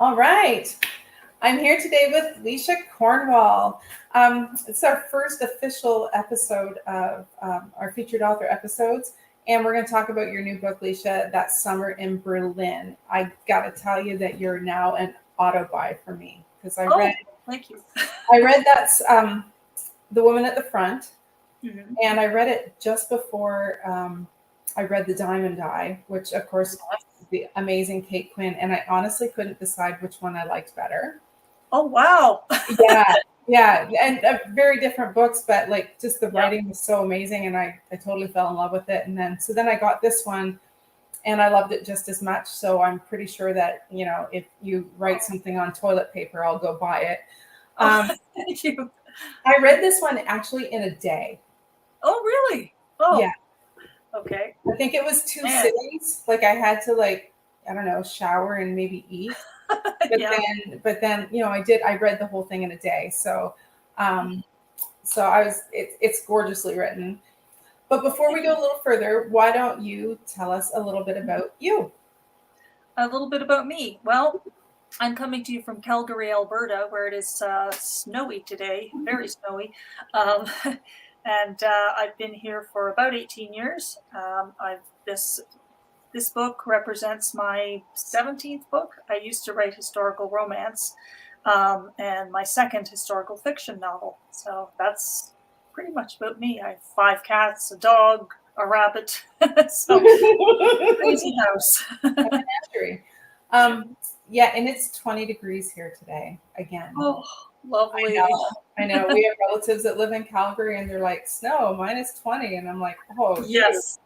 All right. I'm here today with Lecia Cornwall. It's our first official episode of our featured author episodes, and we're going to talk about your new book, Lecia, That Summer in Berlin. I got to tell you that you're now an auto buy for me because thank you. I read that's The Woman at the Front, Mm-hmm. and I read it just before I read The Diamond Eye, which of course the amazing Kate Quinn, and I honestly couldn't decide which one I liked better. Oh, wow. Yeah, and very different books, but like just the writing was so amazing, and I totally fell in love with it. And then I got this one, and I loved it just as much. So I'm pretty sure that if you write something on toilet paper, I'll go buy it. Thank you. I read this one actually in a day. Oh, really? Oh, yeah. Okay. I think it was 2 sittings. Like I had to shower and maybe eat. But then, I read the whole thing in a day. So, it's gorgeously written. But before we go a little further, why don't you tell us a little bit about you? A little bit about me. Well, I'm coming to you from Calgary, Alberta, where it is snowy today, very snowy. And I've been here for about 18 years. This book represents my 17th book. I used to write historical romance, and my second historical fiction novel. So that's pretty much about me. I have 5 cats, a dog, a rabbit. So crazy house. And it's 20 degrees here today again. Oh, lovely. I know. We have relatives that live in Calgary, and they're like, snow, -20. And I'm like, oh, yes.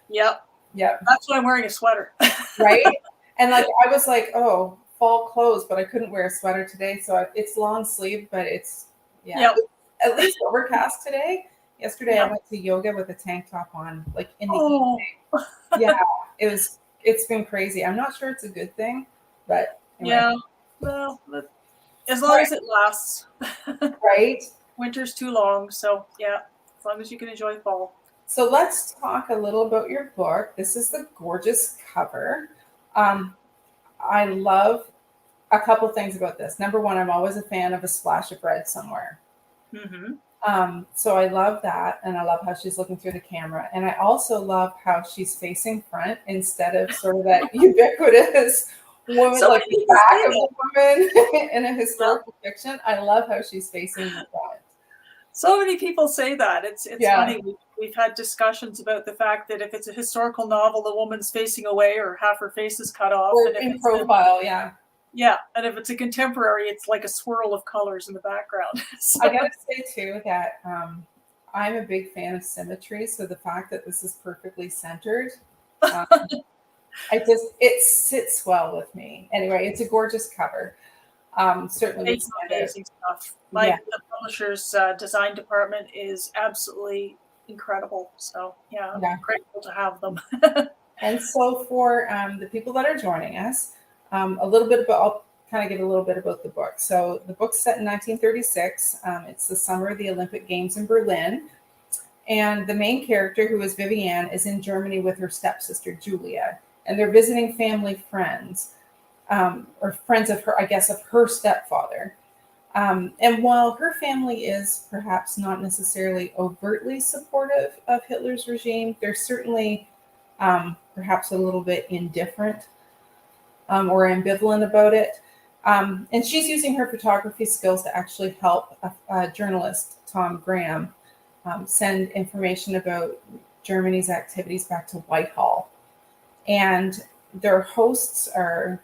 Yep. That's why I'm wearing a sweater. Right? And like, I was like, oh, fall clothes, but I couldn't wear a sweater today. So it's long sleeve, but it's, at least overcast today. Yesterday, I went to yoga with a tank top on, like in the evening. Yeah, it's been crazy. I'm not sure it's a good thing, but anyway. Yeah, well, as long as it lasts. Right? Winter's too long, so yeah, as long as you can enjoy fall. So let's talk a little about your book. This is the gorgeous cover. I love a couple things about this. Number one, I'm always a fan of a splash of red somewhere. Mm-hmm. So I love that, and I love how she's looking through the camera. And I also love how she's facing front instead of sort of that ubiquitous woman, like the back of a woman in a historical fiction. I love how she's facing the front. So many people say that. It's funny. We've had discussions about the fact that if it's a historical novel, the woman's facing away or half her face is cut off. Or in profile, Yeah, and if it's a contemporary, it's like a swirl of colors in the background. So. I gotta say too that I'm a big fan of symmetry. So the fact that this is perfectly centered, it sits well with me. Anyway, it's a gorgeous cover. Certainly, it's amazing stuff. The publisher's design department is absolutely incredible. So I'm grateful to have them. And so for the people that are joining us, I'll kind of give a little bit about the book. So the book's set in 1936. It's the summer of the Olympic Games in Berlin. And the main character, who is Vivienne, is in Germany with her stepsister, Julia. And they're visiting family friends, or friends of her, I guess, of her stepfather. And while her family is perhaps not necessarily overtly supportive of Hitler's regime, they're certainly perhaps a little bit indifferent or ambivalent about it. And she's using her photography skills to actually help a journalist, Tom Graham, send information about Germany's activities back to Whitehall. And their hosts are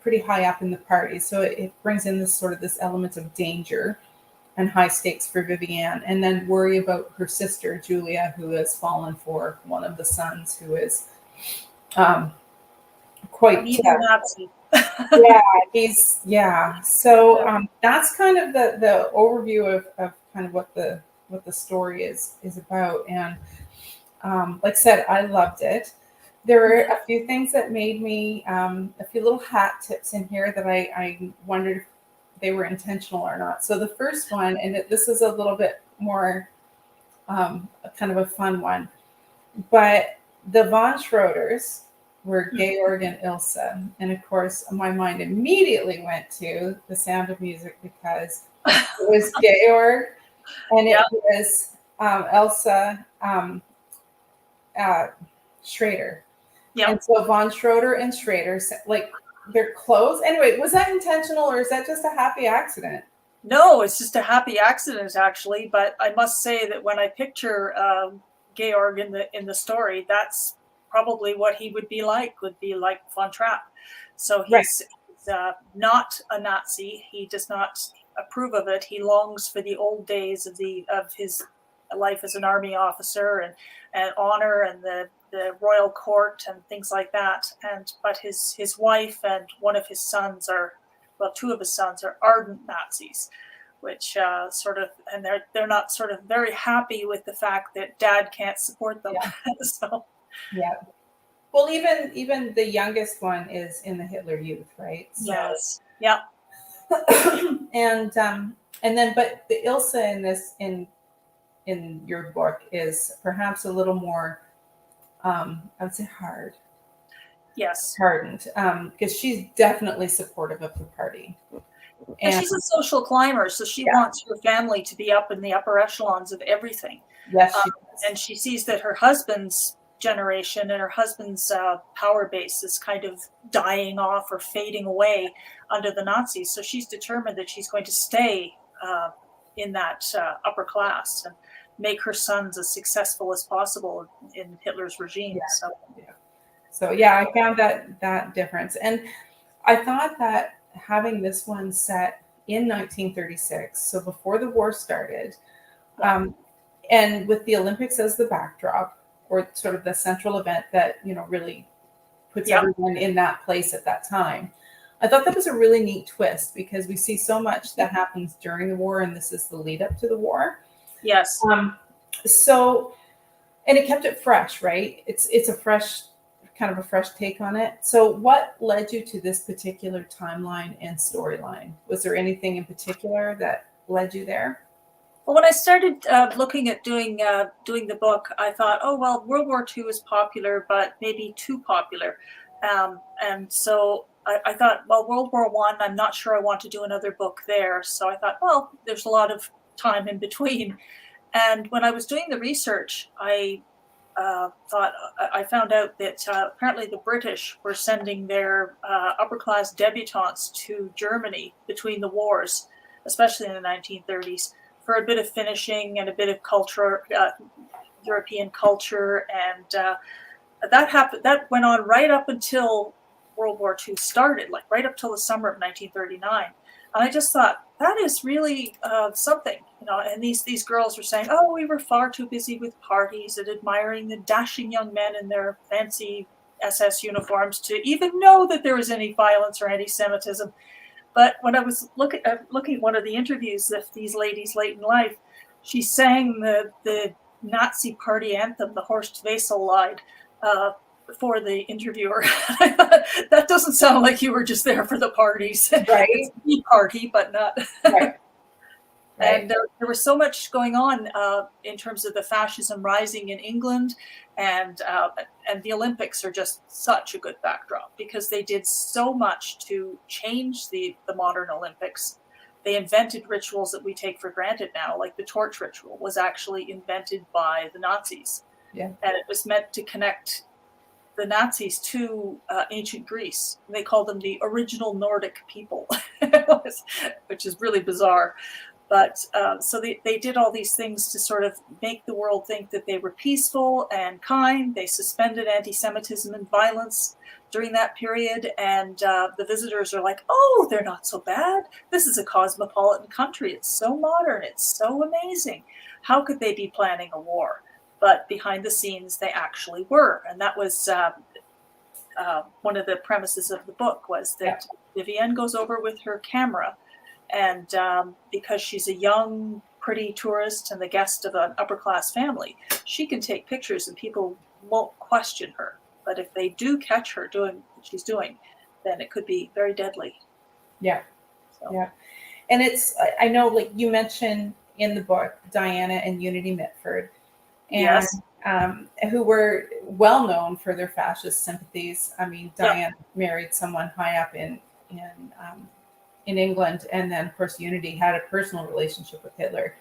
pretty high up in the party. So it brings in this element of danger and high stakes for Vivienne, and then worry about her sister, Julia, who has fallen for one of the sons, who is quite Nazi. So that's kind of the overview of kind of what the story is about. And like I said, I loved it. There were a few things that made me a few little hat tips in here that I wondered if they were intentional or not. So the first one, and this is a little bit more kind of a fun one, but the von Schroeders were Georg and Ilse. And of course, my mind immediately went to The Sound of Music because it was Georg and it was Elsa Schrader. Yeah. And so von Schroeder and Schrader, like they're close. Anyway, was that intentional or is that just a happy accident? No, it's just a happy accident, actually. But I must say that when I picture Georg in the story, that's probably what he would be like von Trapp. So he's not a Nazi. He does not approve of it. He longs for the old days of his life as an army officer and honor and the royal court and things like that. But his wife and one of his sons two of his sons are ardent Nazis, which and they're not sort of very happy with the fact that Dad can't support them. Yeah. So yeah. Well, even the youngest one is in the Hitler Youth, right? So, yes. Yeah. and then, but the Ilse in your book is perhaps a little more, I would say hard. Yes. Hardened, because she's definitely supportive of the party. And she's a social climber, so she wants her family to be up in the upper echelons of everything. Yes, and she sees that her husband's generation and her husband's power base is kind of dying off or fading away under the Nazis. So she's determined that she's going to stay in that upper class and make her sons as successful as possible in Hitler's regime. Yeah. So I found that difference. And I thought that having this one set in 1936, so before the war started, and with the Olympics as the backdrop, or sort of the central event that, really puts everyone in that place at that time, I thought that was a really neat twist because we see so much that happens during the war, and this is the lead up to the war. Yes. So, and it kept it fresh, right? It's a fresh take on it. So what led you to this particular timeline and storyline? Was there anything in particular that led you there? Well, when I started looking at doing the book, I thought, oh, well, World War II is popular, but maybe too popular. And so I thought, well, World War I, I'm not sure I want to do another book there. So I thought, well, there's a lot of time in between. And when I was doing the research, I found out that apparently the British were sending their upper-class debutantes to Germany between the wars, especially in the 1930s, for a bit of finishing and a bit of culture, European culture, and that happened. That went on right up until World War II started, like right up till the summer of 1939. And I just thought, that is really something, and these girls were saying, oh, we were far too busy with parties and admiring the dashing young men in their fancy SS uniforms to even know that there was any violence or anti-Semitism. But when I was looking at one of the interviews of these ladies late in life, she sang the Nazi party anthem, the Horst Wessel Lied, for the interviewer. I thought, that doesn't sound like you were just there for the parties. Right. It's a party, but not. Right. And there was so much going on in terms of the fascism rising in England, and the Olympics are just such a good backdrop because they did so much to change the modern Olympics. They invented rituals that we take for granted now, like the torch ritual was actually invented by the Nazis. Yeah. And it was meant to connect the Nazis to ancient Greece. They called them the original Nordic people, which is really bizarre. But so they did all these things to sort of make the world think that they were peaceful and kind. They suspended anti-Semitism and violence during that period. And the visitors are like, oh, they're not so bad. This is a cosmopolitan country. It's so modern. It's so amazing. How could they be planning a war? But behind the scenes, they actually were. And that was one of the premises of the book, was that Vivienne goes over with her camera. And because she's a young, pretty tourist and the guest of an upper-class family, she can take pictures and people won't question her. But if they do catch her doing what she's doing, then it could be very deadly. Yeah. So. Yeah. And I know, like you mentioned in the book, Diana and Unity Mitford. And yes. who were well known for their fascist sympathies. I mean, Diana married someone high up in England, and then of course Unity had a personal relationship with Hitler.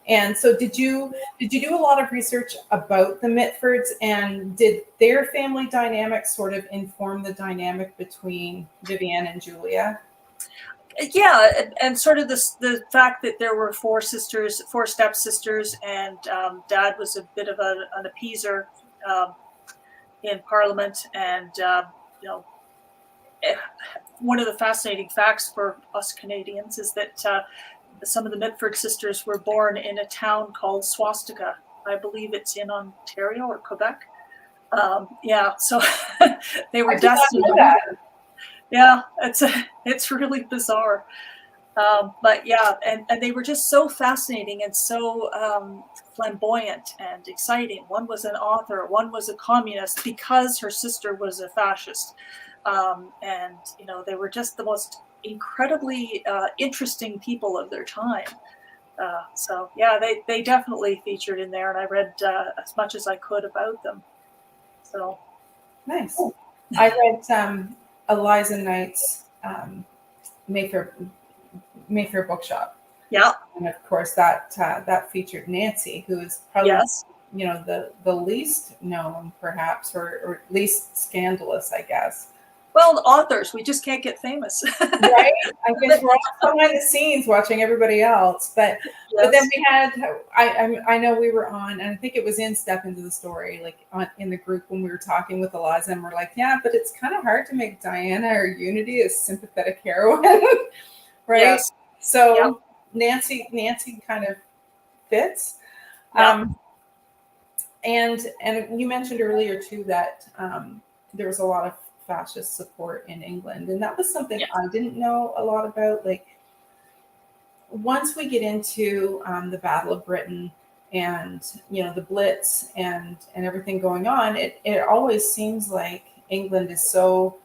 And so, did you do a lot of research about the Mitfords, and did their family dynamic sort of inform the dynamic between Vivienne and Julia? Yeah, and sort of the fact that there were four stepsisters, and Dad was a bit of an appeaser in Parliament, and one of the fascinating facts for us Canadians is that some of the Mitford sisters were born in a town called Swastika. I believe it's in Ontario or Quebec. So they were destined. Yeah, it's really bizarre. But yeah, and they were just so fascinating and so flamboyant and exciting. One was an author, one was a communist because her sister was a fascist. And, they were just the most incredibly interesting people of their time. So yeah, they definitely featured in there, and I read as much as I could about them. So nice. I read Eliza Knight's Mayfair Bookshop. Yeah, and of course that featured Nancy, who is probably the least known, perhaps, or least scandalous, I guess. Well, authors, we just can't get famous. Right? I guess we're all behind the scenes watching everybody else. But but then we had, I know we were on, and I think it was in Step Into the Story, like in the group when we were talking with Eliza, and we're like, yeah, but it's kind of hard to make Diana or Unity a sympathetic heroine. Right? Yes. So Nancy kind of fits. And you mentioned earlier too that there was a lot of fascist support in England, and that was something I didn't know a lot about. Like, once we get into the Battle of Britain and the Blitz and everything going on, it always seems like England is so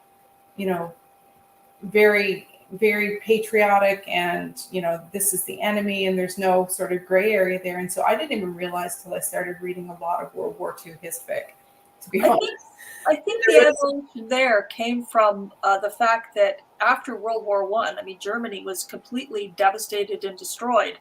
very, very patriotic, and this is the enemy, and there's no sort of gray area there. And so I didn't even realize till I started reading a lot of World War II hisfic, to be honest. I think the evolution there came from the fact that after World War I, Germany was completely devastated and destroyed,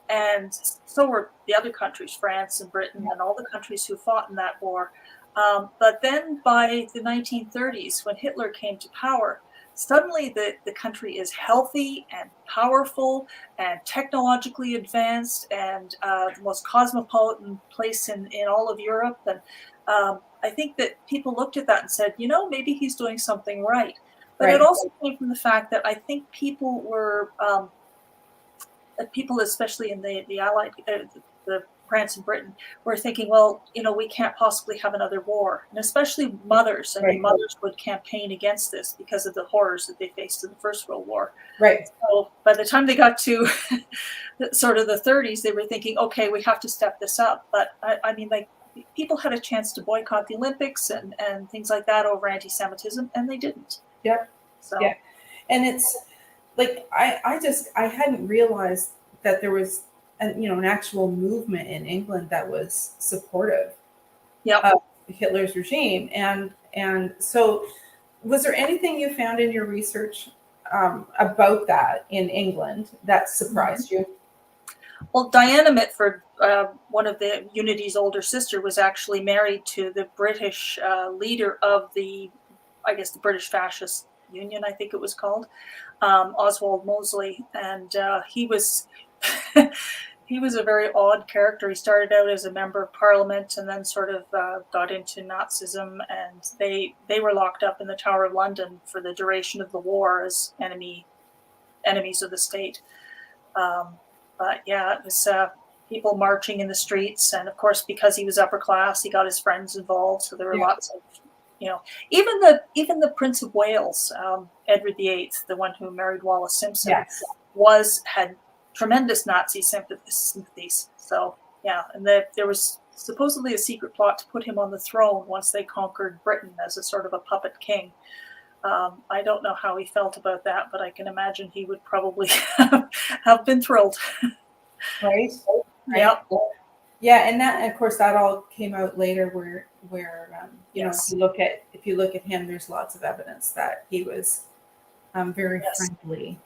and so were the other countries, France and Britain and all the countries who fought in that war. But then by the 1930s, when Hitler came to power, suddenly the country is healthy and powerful and technologically advanced and the most cosmopolitan place in all of Europe. And I think that people looked at that and said, maybe he's doing something right. But it also came from the fact that I think people were, especially in the Allied, the France and Britain, were thinking, well, we can't possibly have another war. And especially mothers. Mothers would campaign against this because of the horrors that they faced in the First World War. Right. So by the time they got to sort of the 30s, they were thinking, okay, we have to step this up. But people had a chance to boycott the Olympics and things like that over anti-Semitism, and they didn't. Yep. So. Yeah. And it's like, I hadn't realized that there was an actual movement in England that was supportive of Hitler's regime. And so was there anything you found in your research about that in England that surprised you? Well, Diana Mitford, one of the Unity's older sister, was actually married to the British leader of the British Fascist Union, I think it was called, Oswald Mosley, and he was he was a very odd character. He started out as a member of Parliament and then sort of got into Nazism, and they were locked up in the Tower of London for the duration of the war as enemies of the state. But yeah, it was people marching in the streets, and of course, because he was upper class, he got his friends involved. So there were lots of, even the Prince of Wales, Edward VIII, the one who married Wallis Simpson, had tremendous Nazi sympathies. So yeah, and there was supposedly a secret plot to put him on the throne once they conquered Britain as a sort of a puppet king. I don't know how he felt about that, but I can imagine he would probably have been thrilled. Right. Yeah. Yeah, and that, of course, that all came out later. Where you know, Yes. if you look at him, there's lots of evidence that he was very Yes. friendly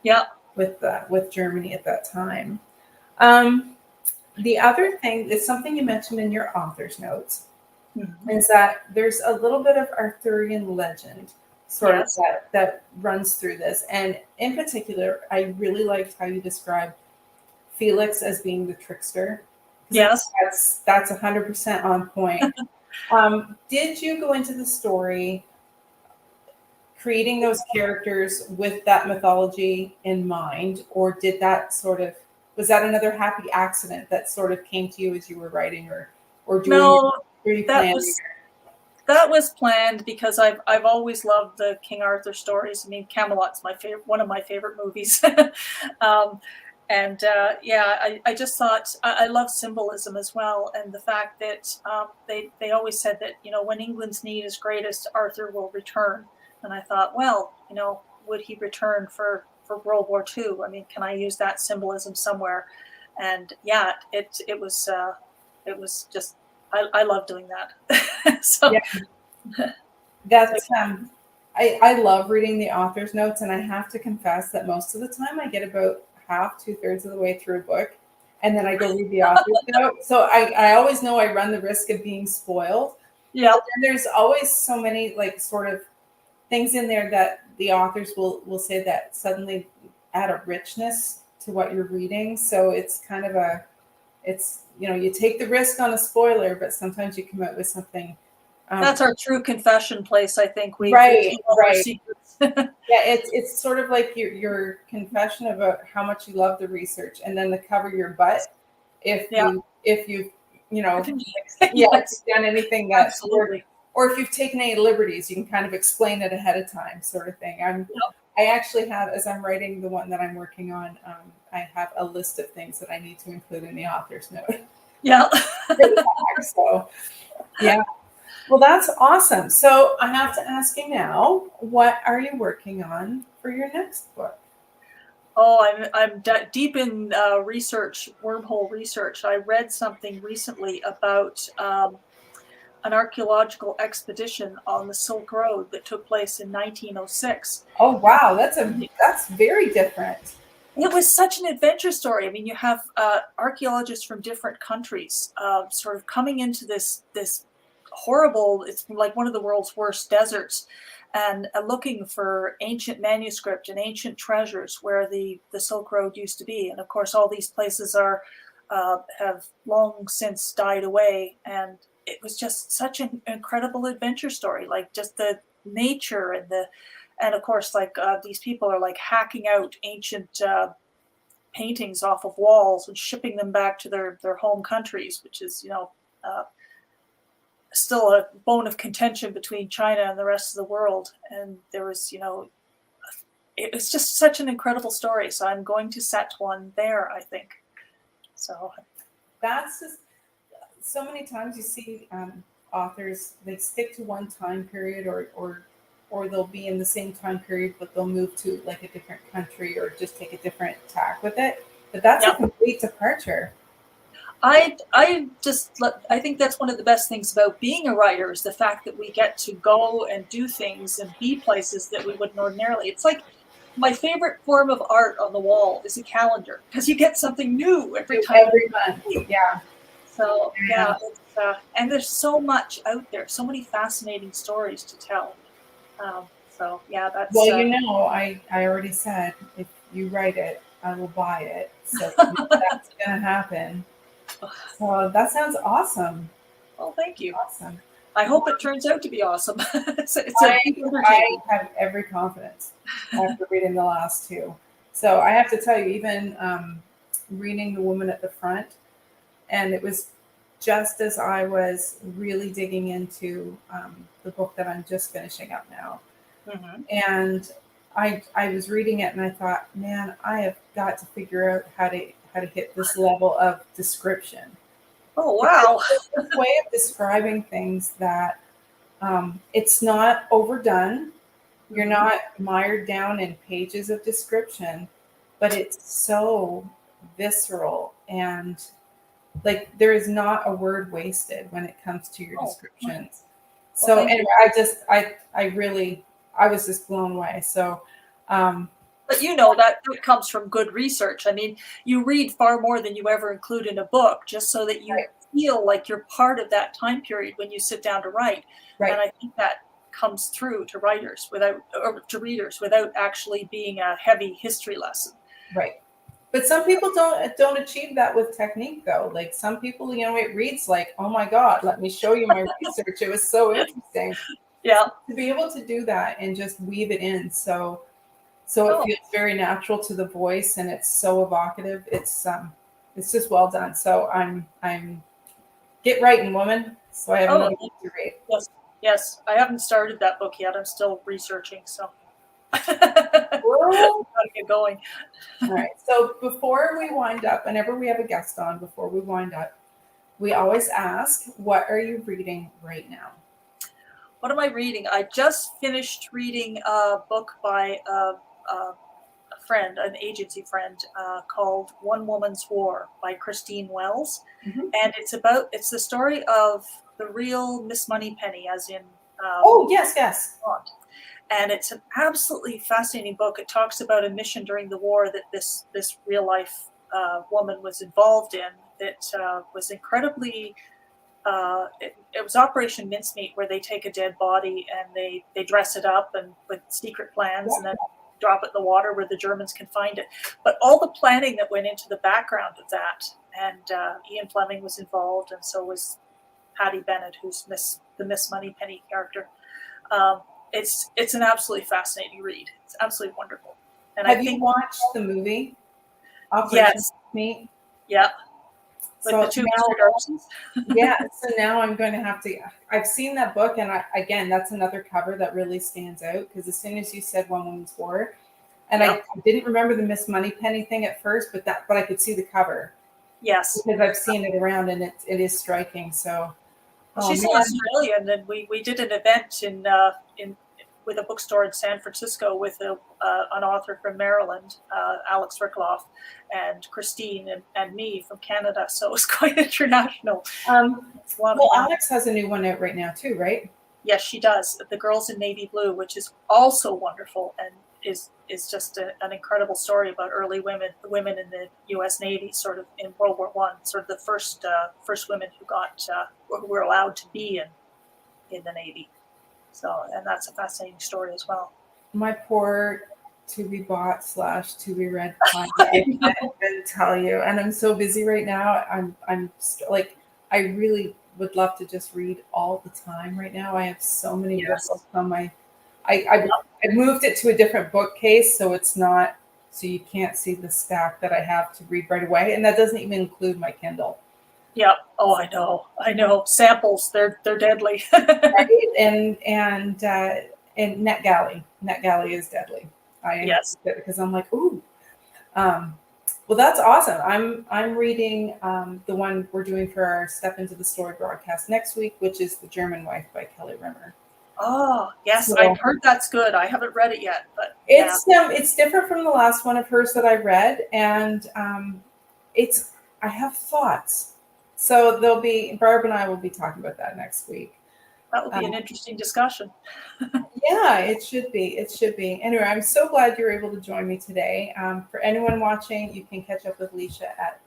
Yeah. with Germany at that time. Um, the other thing is something you mentioned in your author's notes Mhm. is that there's a little bit of Arthurian legend sort of Yes. that runs through this. And in particular, I really liked how you described Felix as being the trickster. Because Yes. that's 100% on point. Did you go into the story creating those characters with that mythology in mind, or did that sort of was that another happy accident that sort of came to you as you were writing or doing No, that pre-planning? was that was planned because I've always loved the King Arthur stories. I mean, Camelot's my favorite, one of my favorite movies. um, and yeah, I just thought I love symbolism as well, and the fact that they always said that, you know, when England's need is greatest, Arthur will return. And I thought, well, you know, would he return for World War II? I mean, can I use that symbolism somewhere? And yeah, it was just I love doing that. Yeah, So, so that's I love reading the author's notes, and I have to confess that most of the time I get about half, 2/3 of the way through a book, and then I go read the author's note. So I always know I run the risk of being spoiled. yeah, But then there's always so many like sort of things in there that the authors will say that suddenly add a richness to what you're reading. So it's kind of it's you know, you take the risk on a spoiler, but sometimes you come out with something. that's our true confession place. I think we Right, keep all our right. secrets. Yeah, it's sort of like your confession about how much you love the research, and then the cover your butt Yeah, if you know, yeah, if yes, you've done anything that absolutely. or if you've taken any liberties, you can kind of explain it ahead of time, sort of thing. Yep. I actually have, as I'm writing the one that I'm working on, I have a list of things that I need to include in the author's note. Yeah. So yeah, well, that's awesome. So I have to ask you now, what are you working on for your next book? Oh, deep in research, wormhole research. I read something recently about an archaeological expedition on the Silk Road that took place in 1906. Oh wow, that's very different. It was such an adventure story. I mean, you have archaeologists from different countries, sort of coming into this horrible. It's like one of the world's worst deserts, and looking for ancient manuscript and ancient treasures where the Silk Road used to be. And of course, all these places are have long since died away. And it was just such an incredible adventure story. Like just the nature and of course, like these people are like hacking out ancient paintings off of walls and shipping them back to their home countries, which is, you know, uh, still a bone of contention between China and the rest of the world. And there was, you know, it was just such an incredible story. So I'm going to set one there, I think. So That's just so many times you see authors they stick to one time period or they'll be in the same time period but they'll move to like a different country or just take a different tack with it. But that's a yeah, complete departure. I think that's one of the best things about being a writer is the fact that we get to go and do things and be places that we wouldn't ordinarily. It's like my favorite form of art on the wall is a calendar because you get something new every Do time every month. you. Yeah. So Yeah. yeah, and there's so much out there, so many fascinating stories to tell. So yeah, Well, you know, I already said if you write it, I will buy it. So that's gonna happen. So that sounds awesome. well, thank you. Awesome. I hope it turns out to be awesome. It's a I deep I undertaking. have every confidence after reading the last two. So I have to tell you, even reading The Woman at the Front, and it was just as I was really digging into the book that I'm just finishing up now. Hmm. And I was reading it and I thought, man, I have got to figure out how to hit this level of description. Oh Because wow. it's this way of describing things that it's not overdone. You're Hmm. not mired down in pages of description, but it's so visceral and like there is not a word wasted when it comes to your Oh, descriptions. well, So thank you. anyway, I was just blown away. So But you know that comes from good research. I mean, you read far more than you ever include in a book, just so that you right, feel like you're part of that time period when you sit down to write. And right, I think that comes through to writers without, or to readers without actually being a heavy history lesson. right. But some people don't achieve that with technique though. Like some people, you know, it reads like, oh my God, let me show you my research. It was so interesting. Yeah. To be able to do that and just weave it in so it Oh, feels very natural to the voice and it's so evocative. It's just well done. So I'm get writing, woman. So I have oh, another book to read. yes, yes. I haven't started that book yet. I'm still researching, so gotta Well, get going. all right. So before we wind up, whenever we have a guest on, before we wind up, we always ask, what are you reading right now? What am I reading? I just finished reading a book by a friend, an agency friend, called One Woman's War by Christine Wells. Mhm. And it's the story of the real Miss Moneypenny, as in Oh, yes, yes. Bond. And it's an absolutely fascinating book. It talks about a mission during the war that this real life woman was involved in that was incredibly it was Operation Mincemeat, where they take a dead body and they dress it up and with secret plans and then drop it in the water where the Germans can find it. But all the planning that went into the background of that, and Ian Fleming was involved, and so was Patty Bennett, who's the Miss Moneypenny character. It's an absolutely fascinating read. It's absolutely wonderful. And Have I you think watched the movie Operation yes, Meat? yeah, with So the two now, Mr. Darcys. yeah. So now I'm going to have to. I've seen that book, and again, that's another cover that really stands out because as soon as you said One Woman's War, and Yeah. I didn't remember the Miss Moneypenny thing at first, but I could see the cover Yes. because I've seen it around, and it is striking. So, Well, oh she's an man, Australian, and we did an event in with a bookstore in San Francisco with an author from Maryland, Alex Rickloff, and Christine and me from Canada. So it was quite international. It's a lot of well, fun. Alex has a new one out right now too, right? Yes, she does. The Girls in Navy Blue, which is also wonderful and is just an incredible story about early women, the women in the U.S. Navy, sort of in World War I, sort of the first women who were allowed to be in the Navy. So, and that's a fascinating story as well. My poor to be bought / to be read client. I can't even tell you, and I'm so busy right now. Like I really would love to just read all the time right now. I have so many books Yes. on my. I moved it to a different bookcase, so it's not so you can't see the stack that I have to read right away, and that doesn't even include my Kindle. Yep. Oh, I know. I know. Samples, they're deadly. Right? And NetGalley is deadly. I Yes. because I'm like, ooh. Well, that's awesome. I'm reading the one we're doing for our Step Into the Story broadcast next week, which is The German Wife by Kelly Rimmer. Oh, yes. So I've heard that's good. I haven't read it yet, but yeah. it's different from the last one of hers that I read, and it's I have thoughts. So there'll be Barb and I will be talking about that next week. That would be an interesting discussion. Yeah, it should be. It should be. Anyway, I'm so glad you're able to join me today. For anyone watching, you can catch up with Lecia at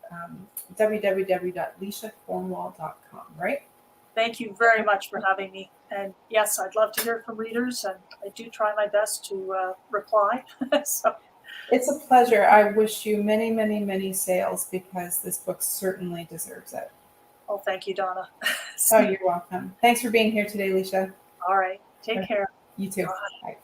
www.leciacornwall.com, right? Thank you very much for having me. And yes, I'd love to hear from readers, and I do try my best to reply. So, It's a pleasure. I wish you many, many, many sales because this book certainly deserves it. well, thank you, Donna. Oh, you're welcome. Thanks for being here today, Lecia. All right. Take care. You too. Bye. Bye.